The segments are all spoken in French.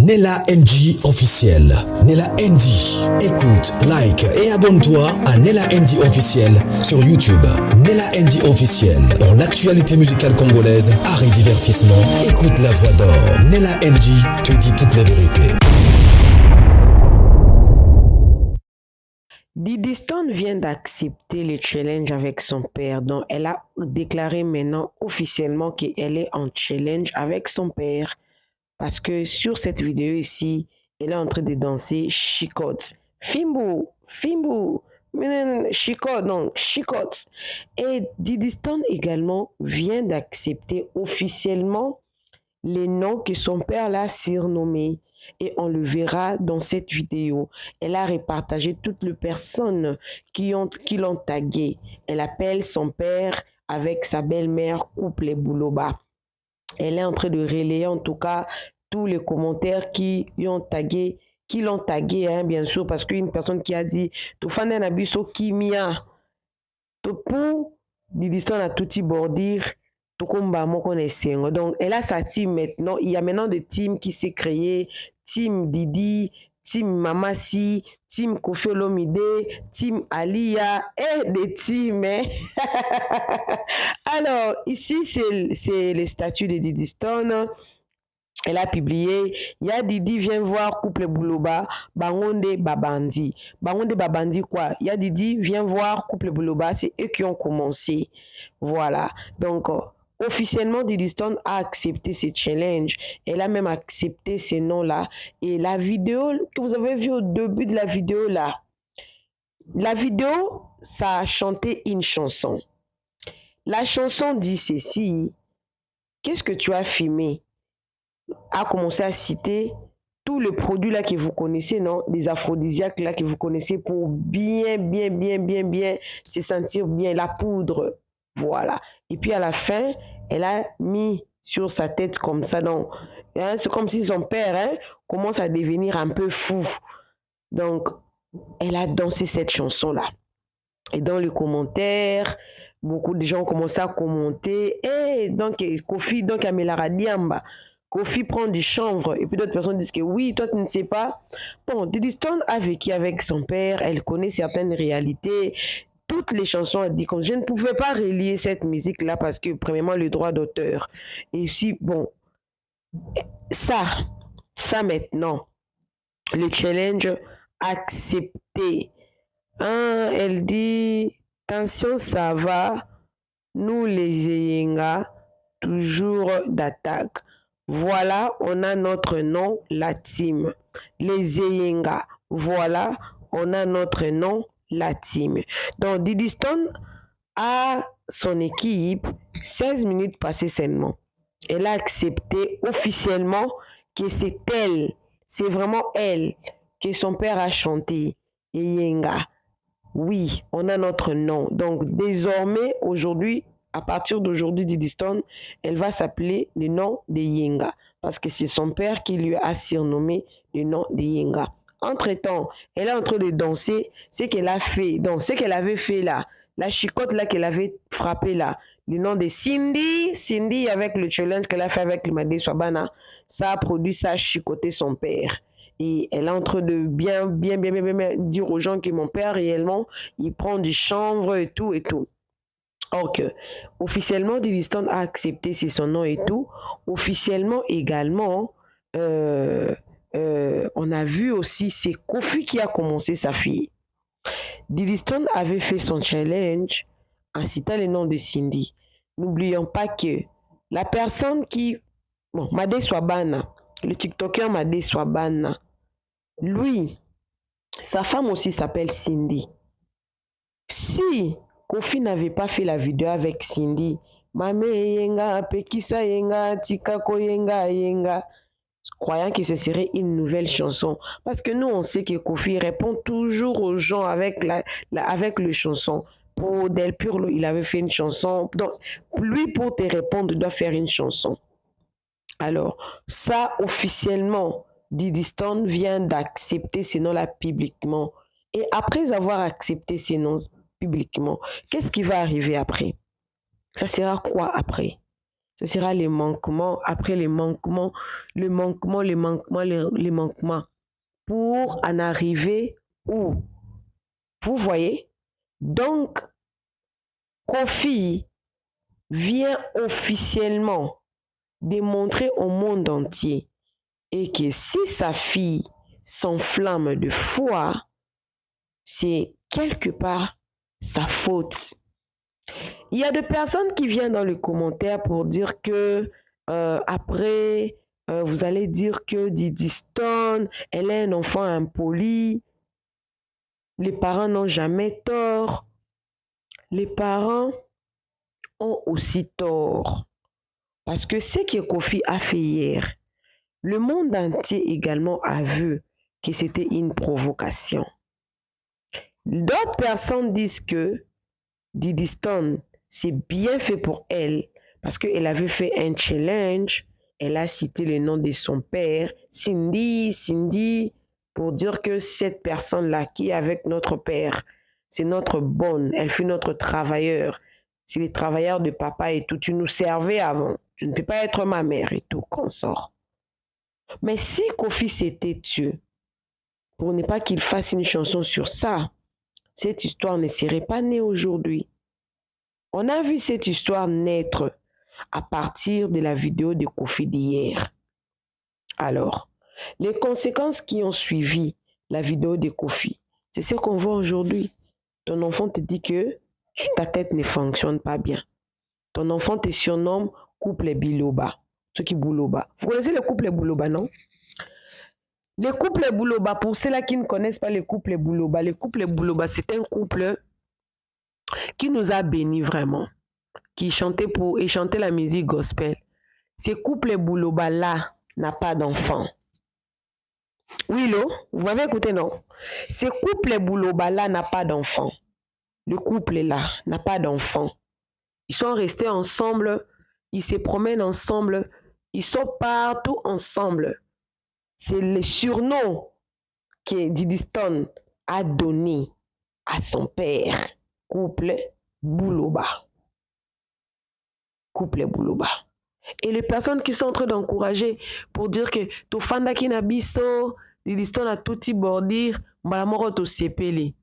Nella NG officiel. Nella NG. Écoute, like et abonne-toi à Nella NG officiel sur YouTube. Nella NG officiel. Pour l'actualité musicale congolaise, art et divertissement, écoute la voix d'or. Nella NG te dit toute la vérité. Didi Stone vient d'accepter le challenge avec son père, donc elle a déclaré maintenant officiellement qu'elle est en challenge avec son père. Parce que sur cette vidéo ici, elle est en train de danser chicote. Fimbo, Fimbo, chicote, donc chicote. Et Didi Stone également vient d'accepter officiellement les noms que son père l'a surnommés. Et on le verra dans cette vidéo. Elle a repartagé toutes les personnes qui l'ont tagué. Elle appelle son père avec sa belle-mère couple Bouloba. Elle est en train de relayer en tout cas tous les commentaires qui l'ont tagué, hein, bien sûr, parce qu'une personne qui a dit tout fan d'un abisso kimia, tout pour Didi Stone a tout bordir. Donc, elle a sa team maintenant. Il y a maintenant des teams qui s'est créé. Team Didi, Team Mamasi, Team Koffi Olomide, Team Alia et des teams. Hein? Alors, ici, c'est le statut de Didi Stone. Elle a publié, ya Didi vient voir couple Bouloba, Bangonde Babandi. Bangonde Babandi quoi? Ya Didi vient voir couple Bouloba, c'est eux qui ont commencé. Voilà. Donc, officiellement, Didi Stone a accepté ces challenges. Elle a même accepté ces noms-là. Et la vidéo que vous avez vue au début de la vidéo là, ça a chanté une chanson. La chanson dit ceci. Qu'est-ce que tu as filmé? A commencé à citer tous les produits là que vous connaissez, non? Des aphrodisiaques là que vous connaissez pour bien se sentir bien, la poudre, voilà. Et puis à la fin, elle a mis sur sa tête comme ça, donc, hein, c'est comme si son père, hein, commence à devenir un peu fou. Donc, elle a dansé cette chanson-là. Et dans les commentaires, beaucoup de gens ont commencé à commenter. Et donc, Koffi, donc, Amélara Diamba, Koffi prend du chanvre. Et puis d'autres personnes disent que oui, toi, tu ne sais pas. Bon, Didi Stone a vécu avec son père. Elle connaît certaines réalités. Toutes les chansons, elle dit comme je ne pouvais pas relier cette musique-là parce que, premièrement, le droit d'auteur. Et si, bon, ça maintenant, le challenge accepté. Hein, elle dit, attention, ça va, nous les Yenga, toujours d'attaque. Voilà, on a notre nom, la team. Les Yenga, voilà, on a notre nom, la team. Donc, Didi Stone a son équipe 16 minutes passées sainement. Elle a accepté officiellement que c'est elle, c'est vraiment elle que son père a chanté, Yenga. Oui, on a notre nom. Donc, désormais, aujourd'hui, à partir d'aujourd'hui, Didi Stone, elle va s'appeler le nom de Yenga. Parce que c'est son père qui lui a surnommé le nom de Yenga. Entre-temps, elle est en train de danser ce qu'elle a fait. Donc, ce qu'elle avait fait là, la chicote là qu'elle avait frappé là, le nom de Cindy. Cindy, avec le challenge qu'elle a fait avec Madé Swabana, ça a produit, ça a chicoté son père. Et elle est en train de bien dire aux gens que mon père réellement, il prend du chanvre et tout. Ok. Officiellement, Didi Stone a accepté, c'est son nom et tout. Officiellement également, on a vu aussi, c'est Koffi qui a commencé sa fille. Didi Stone avait fait son challenge en citant le nom de Cindy. N'oublions pas que la personne qui... Bon, Madé Swabana, le TikToker Madé Swabana, lui, sa femme aussi s'appelle Cindy. Si Koffi n'avait pas fait la vidéo avec Cindy, Mame Yenga, Pekisa Yenga, Tikako Yenga, croyant que ce serait une nouvelle chanson. Parce que nous, on sait que Koffi répond toujours aux gens avec, avec le chanson. Pour Del Pur, il avait fait une chanson. Donc, lui, pour te répondre, doit faire une chanson. Alors, ça, officiellement, Didi Stone vient d'accepter ces noms-là publiquement. Et après avoir accepté ces noms publiquement, qu'est-ce qui va arriver après? Ça sera quoi après? Ce sera les manquements, après les manquements, les manquements, pour en arriver où? Vous voyez? Donc, Kofi vient officiellement démontrer au monde entier et que si sa fille s'enflamme de foi, c'est quelque part sa faute. Il y a des personnes qui viennent dans les commentaires pour dire que après, vous allez dire que Didi Stone, elle est un enfant impoli. Les parents n'ont jamais tort. Les parents ont aussi tort. Parce que ce que Kofi a fait hier, le monde entier également a vu que c'était une provocation. D'autres personnes disent que Didi Stone, c'est bien fait pour elle parce qu'elle avait fait un challenge. Elle a cité le nom de son père, Cindy, pour dire que cette personne-là qui est avec notre père, c'est notre bonne, elle fait notre travailleur. C'est les travailleurs de papa et tout. Tu nous servais avant. Tu ne peux pas être ma mère et tout, consort. Mais si Kofi s'était tué, pour ne pas qu'il fasse une chanson sur ça, cette histoire ne serait pas née aujourd'hui. On a vu cette histoire naître à partir de la vidéo de Kofi d'hier. Alors, les conséquences qui ont suivi la vidéo de Kofi, c'est ce qu'on voit aujourd'hui. Ton enfant te dit que ta tête ne fonctionne pas bien. Ton enfant te surnomme couple Biloba. Ceux qui Bouloba. Vous connaissez le couple Bouloba, non? Les couples Bouloba, pour ceux-là qui ne connaissent pas les couples Bouloba, c'est un couple qui nous a bénis vraiment, qui chantait la musique gospel. Ce couple Bouloba-là n'a pas d'enfant. Oui, lo, vous m'avez écouté, non? Ce couple Bouloba-là n'a pas d'enfant. Le couple-là n'a pas d'enfant. Ils sont restés ensemble, ils se promènent ensemble, ils sont partout ensemble. C'est le surnom que Didi Stone a donné à son père. Couple Bouloba. Couple Bouloba. Et les personnes qui sont en train d'encourager pour dire que to fanda ki na biso, Didi Stone a tout bordir, mbala moko to sepeli.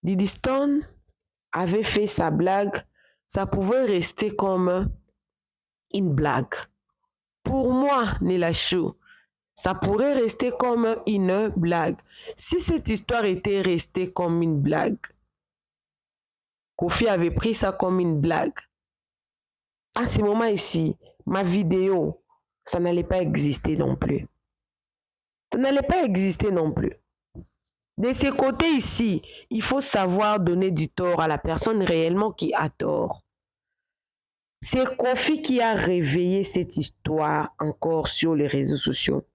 Didi Stone avait fait sa blague, ça pouvait rester comme une blague. Pour moi, Nela Chou, ça pourrait rester comme une blague. Si cette histoire était restée comme une blague, Kofi avait pris ça comme une blague, à ce moment ici, ma vidéo, ça n'allait pas exister non plus. Ça n'allait pas exister non plus. De ce côté ici, il faut savoir donner du tort à la personne réellement qui a tort. C'est Kofi qui a réveillé cette histoire encore sur les réseaux sociaux.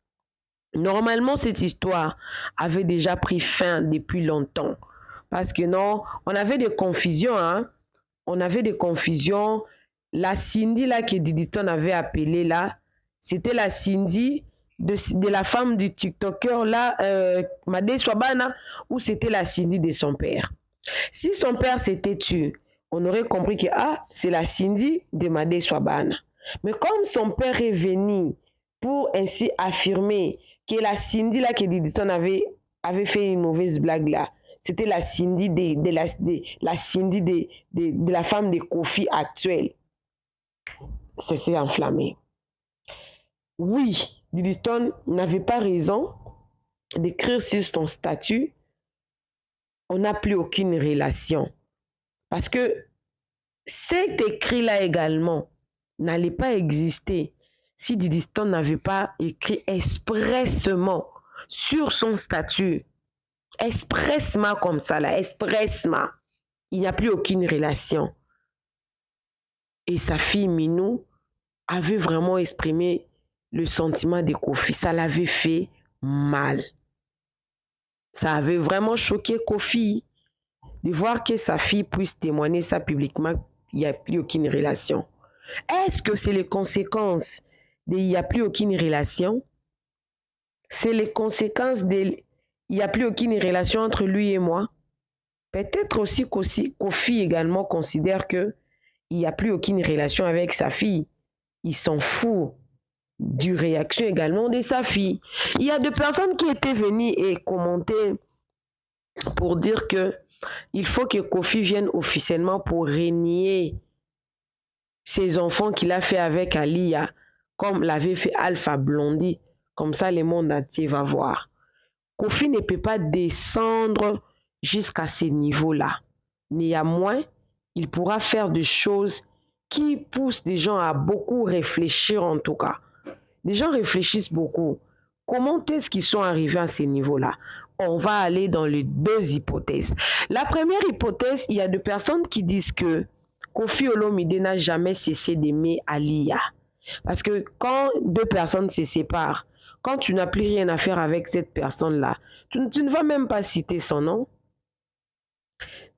Normalement, cette histoire avait déjà pris fin depuis longtemps. Parce que non, on avait des confusions. Hein? On avait des confusions. La Cindy là que Didi Stone avait appelée là, c'était la Cindy de la femme du TikToker là, Madé Swabana, ou c'était la Cindy de son père. Si son père s'était tué, on aurait compris que c'est la Cindy de Madé Swabana. Mais comme son père est venu pour ainsi affirmer que la Cindy là que Didi Stone avait fait une mauvaise blague là, c'était la Cindy de la femme de Kofi actuelle. Ça s'est enflammé. Oui, Didi Stone n'avait pas raison d'écrire sur son statut on n'a plus aucune relation. Parce que cet écrit-là également n'allait pas exister si Didi Stone n'avait pas écrit expressement sur son statut. Expressement comme ça, là, expressement. Il n'y a plus aucune relation. Et sa fille Minou avait vraiment exprimé le sentiment de Kofi. Ça l'avait fait mal. Ça avait vraiment choqué Kofi de voir que sa fille puisse témoigner ça publiquement. Il n'y a plus aucune relation. Est-ce que c'est les conséquences de il n'y a plus aucune relation? C'est les conséquences de il n'y a plus aucune relation entre lui et moi? Peut-être aussi Kofi également considère que il n'y a plus aucune relation avec sa fille. Il s'en fout du réaction également de sa fille. Il y a des personnes qui étaient venues et commentaient pour dire que il faut que Kofi vienne officiellement pour régner ses enfants qu'il a fait avec Aliyah, comme l'avait fait Alpha Blondy. Comme ça, le monde entier va voir. Kofi ne peut pas descendre jusqu'à ce niveau-là. Néanmoins, il pourra faire des choses qui poussent des gens à beaucoup réfléchir en tout cas. Les gens réfléchissent beaucoup. Comment est-ce qu'ils sont arrivés à ce niveau-là? On va aller dans les deux hypothèses. La première hypothèse, il y a des personnes qui disent que Koffi Olomide n'a jamais cessé d'aimer Aliyah. Parce que quand deux personnes se séparent, quand tu n'as plus rien à faire avec cette personne-là, tu ne vas même pas citer son nom.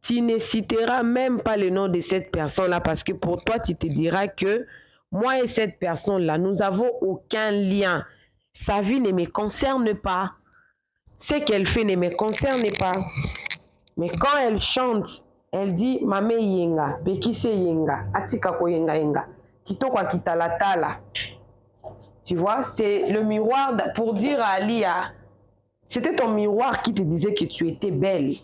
Tu ne citeras même pas le nom de cette personne-là parce que pour toi, tu te diras que moi et cette personne-là, nous n'avons aucun lien. Sa vie ne me concerne pas. Ce qu'elle fait ne me concerne pas. Mais quand elle chante, elle dit Mame yenga, Bekise yenga, Atika ko yenga yenga, Kitoko kitalatala. Tu vois, c'est le miroir pour dire à Aliyah, c'était ton miroir qui te disait que tu étais belle.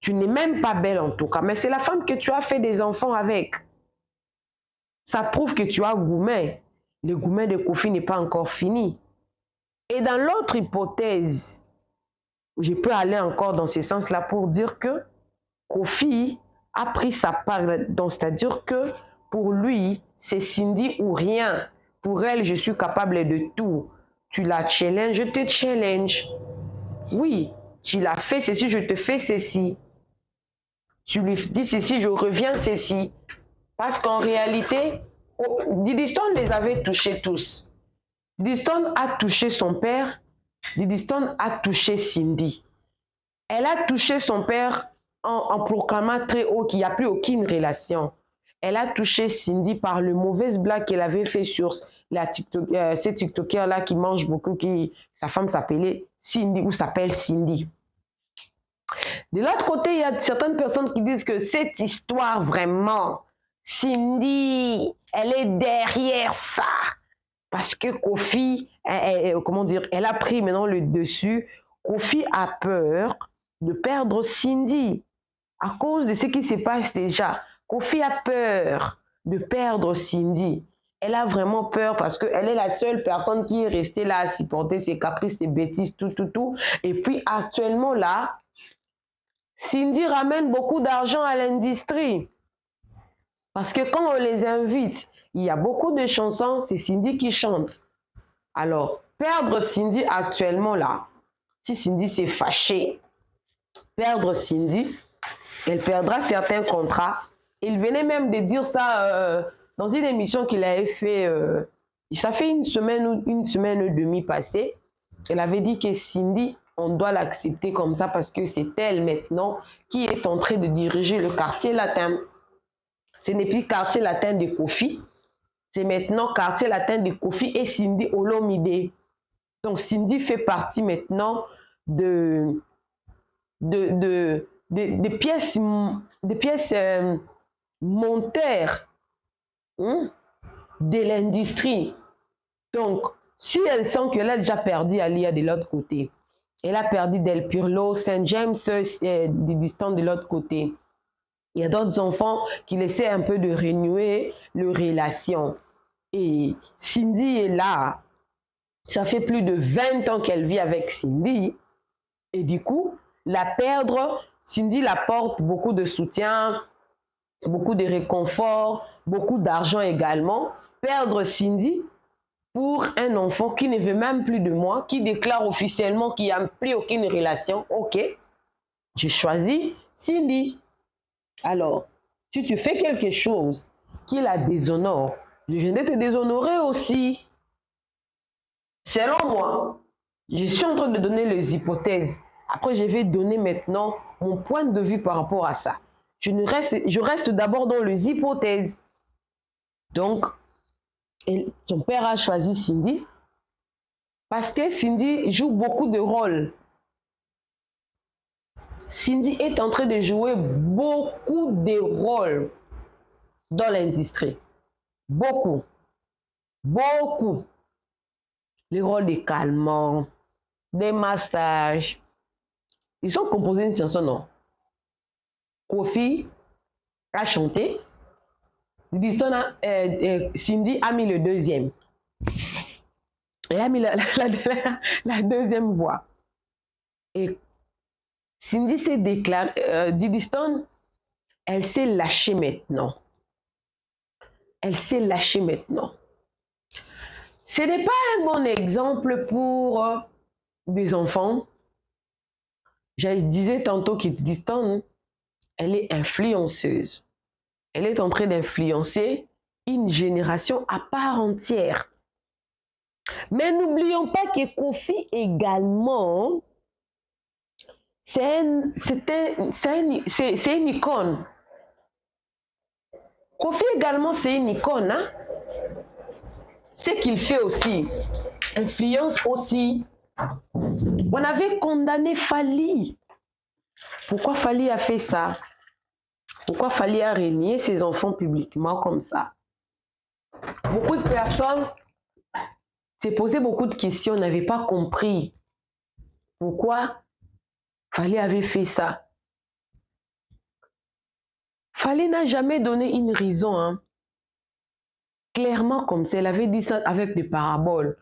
Tu n'es même pas belle en tout cas, mais c'est la femme que tu as fait des enfants avec. Ça prouve que tu as gourmet. Le gourmet de Kofi n'est pas encore fini. Et dans l'autre hypothèse, je peux aller encore dans ce sens-là pour dire que Kofi a pris sa part. Donc, c'est-à-dire que pour lui, c'est Cindy ou rien. Pour elle, je suis capable de tout. Tu la challenges, je te challenge. Oui, tu l'as fait ceci, je te fais ceci. Tu lui dis ceci, je reviens ceci. Parce qu'en réalité, Diddy Stone les avait touchés tous. Diddy Stone a touché son père. Diddy Stone a touché Cindy. Elle a touché son père en proclamant très haut qu'il n'y a plus aucune relation. Elle a touché Cindy par le mauvais blague qu'elle avait fait sur ces TikTokers-là qui mangent beaucoup, sa femme s'appelait Cindy ou s'appelle Cindy. De l'autre côté, il y a certaines personnes qui disent que cette histoire vraiment, Cindy, elle est derrière ça. Parce que Kofi, elle a pris maintenant le dessus. Kofi a peur de perdre Cindy à cause de ce qui se passe déjà. Kofi a peur de perdre Cindy. Elle a vraiment peur parce qu'elle est la seule personne qui est restée là à supporter ses caprices, ses bêtises, tout. Et puis actuellement là, Cindy ramène beaucoup d'argent à l'industrie. Parce que quand on les invite, il y a beaucoup de chansons, c'est Cindy qui chante. Alors, perdre Cindy actuellement là, si Cindy s'est fâchée, perdre Cindy, elle perdra certains contrats. Il venait même de dire ça dans une émission qu'il avait fait, ça fait une semaine et demie passée. Elle avait dit que Cindy, on doit l'accepter comme ça parce que c'est elle maintenant qui est en train de diriger le quartier latin. Ce n'est plus quartier latin de Kofi, c'est maintenant quartier latin de Kofi et Cindy Olomide. Donc Cindy fait partie maintenant des pièces monteurs de l'industrie. Donc, si elle sent qu'elle a déjà perdu Aliyah de l'autre côté, elle a perdu Del Pirlo, Saint James, Diddy Stone de l'autre côté. Il y a d'autres enfants qui essaient un peu de renouer leur relation. Et Cindy est là. Ça fait plus de 20 ans qu'elle vit avec Cindy. Et du coup, la perdre, Cindy l'apporte beaucoup de soutien, beaucoup de réconfort, beaucoup d'argent également. Perdre Cindy pour un enfant qui ne veut même plus de moi, qui déclare officiellement qu'il n'y a plus aucune relation. Ok, j'ai choisi Cindy. Alors, si tu fais quelque chose qui la déshonore, je viens de te déshonorer aussi. Selon moi, je suis en train de donner les hypothèses. Après, je vais donner maintenant mon point de vue par rapport à ça. Je reste d'abord dans les hypothèses. Donc, son père a choisi Cindy parce que Cindy joue beaucoup de rôles. Cindy est en train de jouer beaucoup de rôles. dans l'industrie. Beaucoup. Beaucoup. Les rôles des calmants, des massages. Ils ont composé une chanson, non? Kofi a chanté. Cindy a mis le deuxième. Elle a mis la deuxième voix. Et Cindy s'est déclarée, Diddy Stone, elle s'est lâchée maintenant. Elle s'est lâchée maintenant. Ce n'est pas un bon exemple pour des enfants. Je disais tantôt que Diddy Stone, elle est influenceuse. Elle est en train d'influencer une génération à part entière. Mais n'oublions pas que Kofi également, c'est une icône. Kofi également, c'est une icône. Hein? Ce qu'il fait aussi, influence aussi. On avait condamné Fally. Pourquoi Fally a fait ça? Pourquoi Fally a régné ses enfants publiquement comme ça? Beaucoup de personnes s'est posé beaucoup de questions, n'avaient pas compris pourquoi Fally avait fait ça. Fally n'a jamais donné une raison, hein. Clairement comme ça, elle avait dit ça avec des paraboles.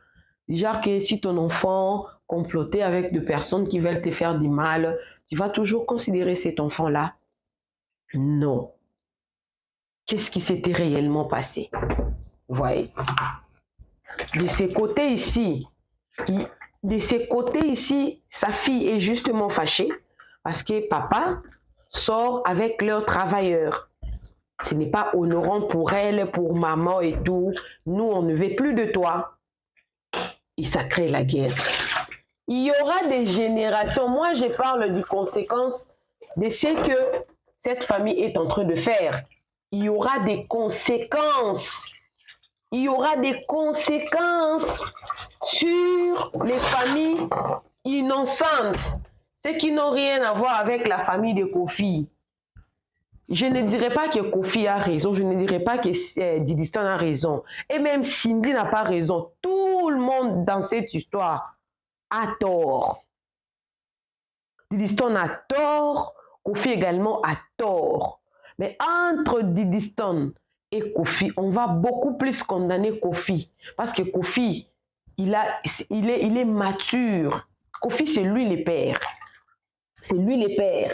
Genre que si ton enfant complotait avec des personnes qui veulent te faire du mal, tu vas toujours considérer cet enfant-là. Non. Qu'est-ce qui s'était réellement passé? Vous voyez? De ces côtés ici, sa fille est justement fâchée parce que papa sort avec leurs travailleurs. Ce n'est pas honorant pour elle, pour maman et tout. Nous, on ne veut plus de toi. Et ça crée la guerre. Il y aura des générations. Moi, je parle des conséquences de ce que cette famille est en train de faire. Il y aura des conséquences. Il y aura des conséquences sur les familles innocentes. Ceux qui n'ont rien à voir avec la famille de Kofi. Je ne dirais pas que Kofi a raison. Je ne dirais pas que Diddy Stone a raison. Et même Cindy n'a pas raison. Tout le monde dans cette histoire a tort. Diddy Stone a tort. Kofi également a tort. Mais entre Diddy Stone et Kofi, on va beaucoup plus condamner Kofi. Parce que Kofi, il est mature. Kofi, c'est lui le père. C'est lui le père.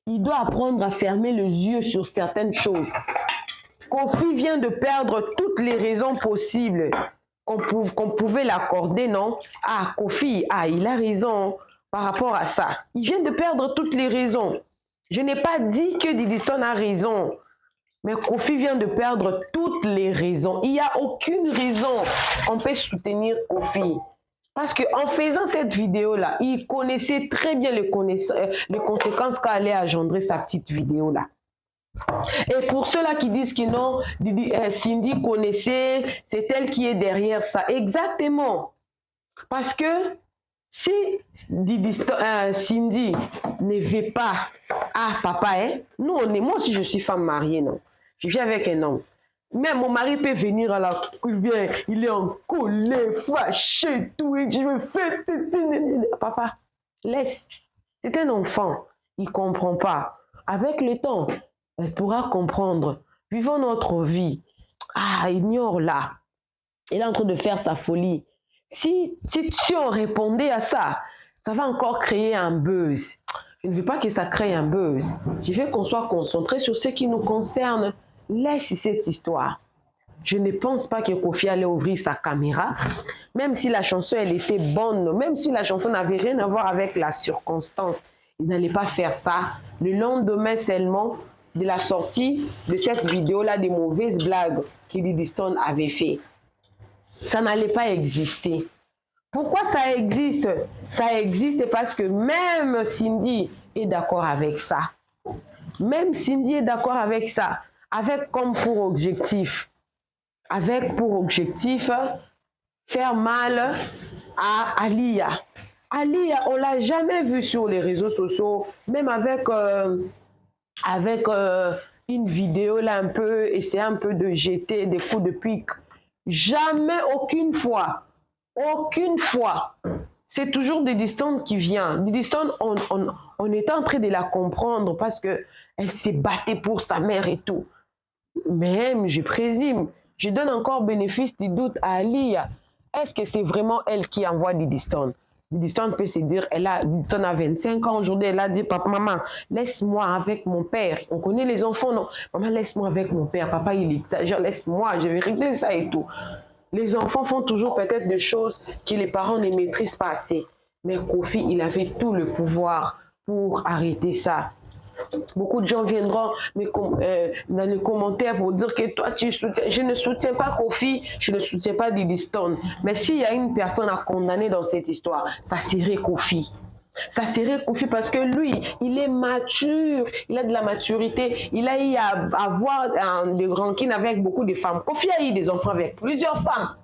Il doit apprendre à fermer les yeux sur certaines choses. Kofi vient de perdre toutes les raisons possibles qu'on pouvait l'accorder, non? Ah, Kofi, il a raison par rapport à ça. Il vient de perdre toutes les raisons. Je n'ai pas dit que Diddy Stone a raison. Mais Kofi vient de perdre toutes les raisons. Il n'y a aucune raison qu'on peut soutenir Kofi. Parce qu'en faisant cette vidéo-là, il connaissait très bien les conséquences qu'allait engendrer sa petite vidéo-là. Et pour ceux-là qui disent que non, Cindy connaissait, c'est elle qui est derrière ça. Exactement. Parce que si Cindy ne veut pas, papa, hein, moi aussi je suis femme mariée, non. Je vis avec un homme. Même mon mari peut venir à la... Il est en colère, fâché, tout. Et je me fais... Papa, laisse. C'est un enfant. Il ne comprend pas. Avec le temps, elle pourra comprendre. Vivons notre vie. Ignore là. Il est en train de faire sa folie. Si on répondait à ça, ça va encore créer un buzz. Je ne veux pas que ça crée un buzz. Je veux qu'on soit concentré sur ce qui nous concerne. Laisse cette histoire. Je ne pense pas que Kofi allait ouvrir sa caméra, même si la chanson elle était bonne, même si la chanson n'avait rien à voir avec la circonstance. Il n'allait pas faire ça. Le lendemain seulement de la sortie de cette vidéo-là, des mauvaises blagues que Diddy Stone avait fait. Ça n'allait pas exister. Pourquoi ça existe? Ça existe parce que même Cindy est d'accord avec ça. Même Cindy est d'accord avec ça. Avec comme pour objectif, faire mal à Alia. Alia, on ne l'a jamais vu sur les réseaux sociaux, même avec une vidéo là un peu, essayer un peu de jeter des coups de pique. Jamais, aucune fois. C'est toujours Didystone qui vient. Didystone, on était en train de la comprendre parce qu'elle s'est battue pour sa mère et tout. Même, je présume, je donne encore bénéfice du doute à Alia. Est-ce que c'est vraiment elle qui envoie Didystone? Didystone peut se dire, Didystone a 25 ans aujourd'hui, elle a dit, papa, maman, laisse-moi avec mon père. On connaît les enfants, non? Maman, laisse-moi avec mon père. Papa, il exagère, laisse-moi, je vais régler ça et tout. Les enfants font toujours peut-être des choses que les parents ne maîtrisent pas assez. Mais Kofi, il avait tout le pouvoir pour arrêter ça. Beaucoup de gens viendront dans les commentaires pour dire que toi, tu soutiens. Je ne soutiens pas Kofi, je ne soutiens pas Didystone. Mais s'il y a une personne à condamner dans cette histoire, ça serait Kofi. Ça serait Kofi parce que lui, il est mature, il a de la maturité, il a eu à avoir des rancines avec beaucoup de femmes. Kofi a eu des enfants avec plusieurs femmes.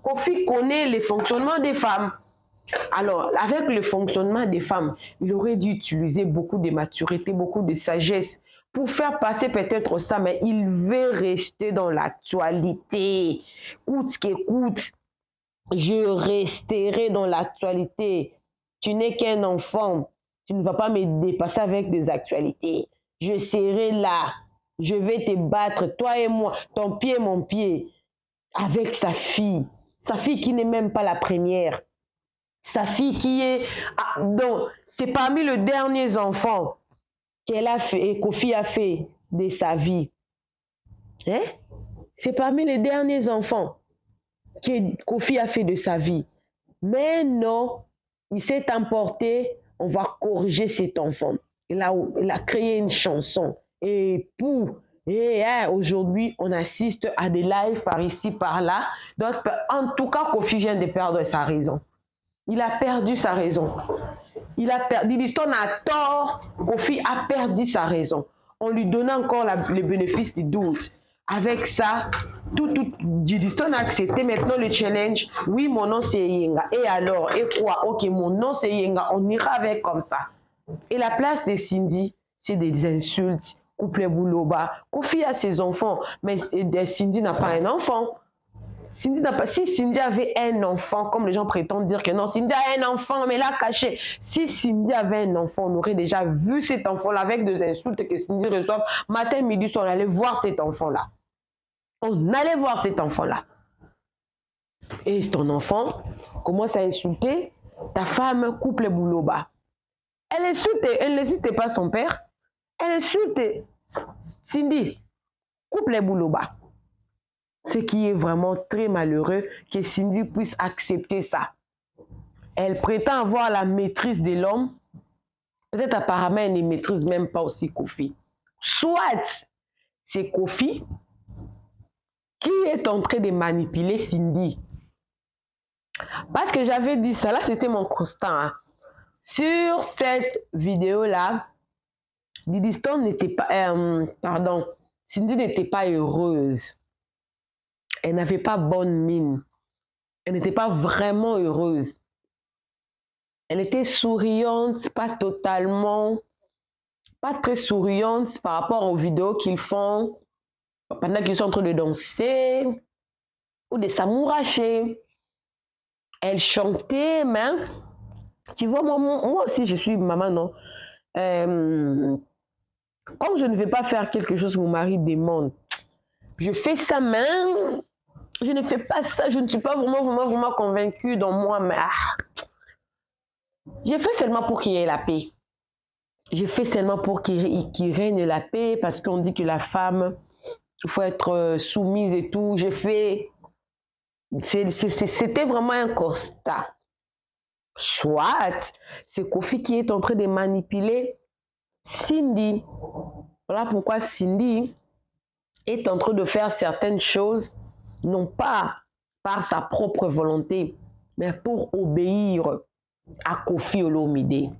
Kofi connaît le fonctionnement des femmes. Alors, avec le fonctionnement des femmes, il aurait dû utiliser beaucoup de maturité, beaucoup de sagesse pour faire passer peut-être ça, mais il veut rester dans l'actualité. Coûte ce qui coûte, je resterai dans l'actualité. Tu n'es qu'un enfant, tu ne vas pas me dépasser avec des actualités. Je serai là, je vais te battre, toi et moi, ton pied, mon pied, avec sa fille qui n'est même pas la première. Sa fille qui est... donc, c'est parmi les derniers enfants qu'elle a fait, et Kofi a fait de sa vie. Hein? C'est parmi les derniers enfants que Kofi a fait de sa vie. Mais non, il s'est emporté, on va corriger cet enfant. Il a créé une chanson. Et aujourd'hui, on assiste à des lives par ici, par là. Donc, en tout cas, Kofi vient de perdre sa raison. Il a perdu sa raison. Didystone a tort. Kofi a perdu sa raison. On lui donnait encore le bénéfice du doute. Avec ça, Didystone a accepté maintenant le challenge. Oui, mon nom c'est Yenga. Et alors, et quoi? Ok, mon nom c'est Yenga. On ira avec comme ça. Et la place de Cindy, c'est des insultes. Couple Bouloba. Kofi a ses enfants, mais Cindy n'a pas un enfant. Si Cindy avait un enfant, comme les gens prétendent dire que non, Cindy a un enfant, mais l'a caché. Si Cindy avait un enfant, on aurait déjà vu cet enfant-là avec des insultes que Cindy reçoit. Matin, midi, on allait voir cet enfant-là. On allait voir cet enfant-là. Et ton enfant commence à insulter ta femme, couple Bouloba. Elle n'insulte pas son père. Elle insulte Cindy, couple Bouloba. Ce qui est vraiment très malheureux que Cindy puisse accepter ça. Elle prétend avoir la maîtrise de l'homme. Peut-être apparemment elle ne maîtrise même pas aussi Kofi. Soit c'est Kofi qui est en train de manipuler Cindy. Parce que j'avais dit ça, là c'était mon constat. Hein. Sur cette vidéo-là, Didystone n'était pas... Cindy n'était pas heureuse. Elle n'avait pas bonne mine. Elle n'était pas vraiment heureuse. Elle était souriante, pas totalement, pas très souriante par rapport aux vidéos qu'ils font pendant qu'ils sont en train de danser ou de s'amouracher. Elle chantait, mais tu vois, moi aussi je suis maman, non? Quand je ne vais pas faire quelque chose que mon mari demande, je fais ça même. Je ne fais pas ça, je ne suis pas vraiment convaincue dans moi, mais je fais seulement pour qu'il y ait la paix. Je fais seulement pour qu'il règne la paix, parce qu'on dit que la femme, il faut être soumise et tout. C'était vraiment un constat. Soit, c'est Kofi qui est en train de manipuler Cindy. Voilà pourquoi Cindy est en train de faire certaines choses non pas par sa propre volonté, mais pour obéir à Kofi Olomide.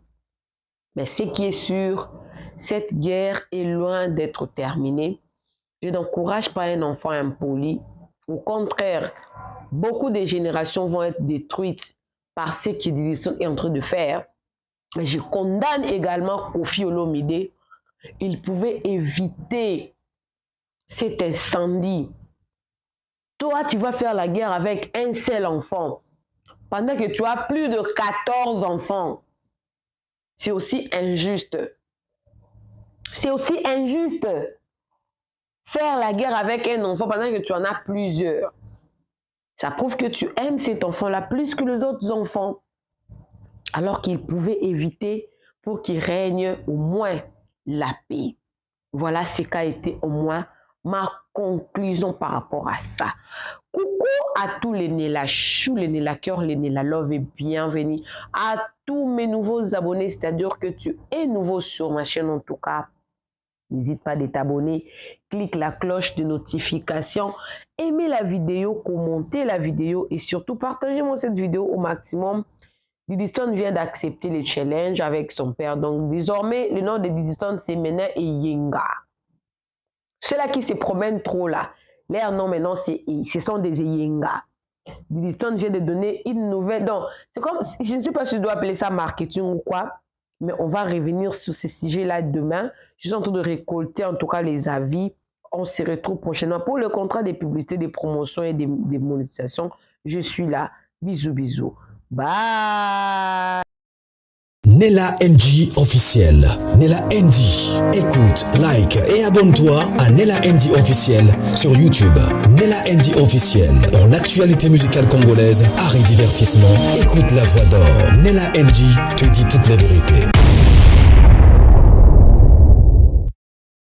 Mais ce qui est sûr, cette guerre est loin d'être terminée. Je n'encourage pas un enfant impoli. Au contraire, beaucoup de générations vont être détruites par ce que Didystone est en train de faire. Mais je condamne également Kofi Olomide il pouvait éviter cet incendie. Toi, tu vas faire la guerre avec un seul enfant, pendant que tu as plus de 14 enfants. C'est aussi injuste. C'est aussi injuste. Faire la guerre avec un enfant pendant que tu en as plusieurs. Ça prouve que tu aimes cet enfant-là plus que les autres enfants. Alors qu'il pouvait éviter pour qu'il règne au moins la paix. Voilà ce qu'a été au moins ma conclusion par rapport à ça. Coucou à tous les Nela Chou, les Nela Cœur, les Nela Love et bienvenue à tous mes nouveaux abonnés. C'est-à-dire que tu es nouveau sur ma chaîne en tout cas. N'hésite pas de t'abonner, clique la cloche de notification, aimez la vidéo, commentez la vidéo et surtout partagez-moi cette vidéo au maximum. Diddy Stone vient d'accepter le challenge avec son père. Donc désormais, le nom de Diddy Stone c'est Mena et Yenga. Ceux-là qui se promènent trop là, leur nom maintenant ce sont des Yenga. Diddy Stone vient de donner une nouvelle. Donc c'est comme, je ne sais pas si je dois appeler ça marketing ou quoi. Mais on va revenir sur ce sujet-là demain. Je suis en train de récolter en tout cas les avis. On se retrouve prochainement pour le contrat des publicités, des promotions et des monétisations. Je suis là. Bisous, bisous. Bye. Nela NG officiel. Nela NG. Écoute, like et abonne-toi à Nela NG officiel sur YouTube. Nela NG officiel. Pour l'actualité musicale congolaise, art et divertissement, écoute la voix d'or. Nela NG te dit toutes les vérités.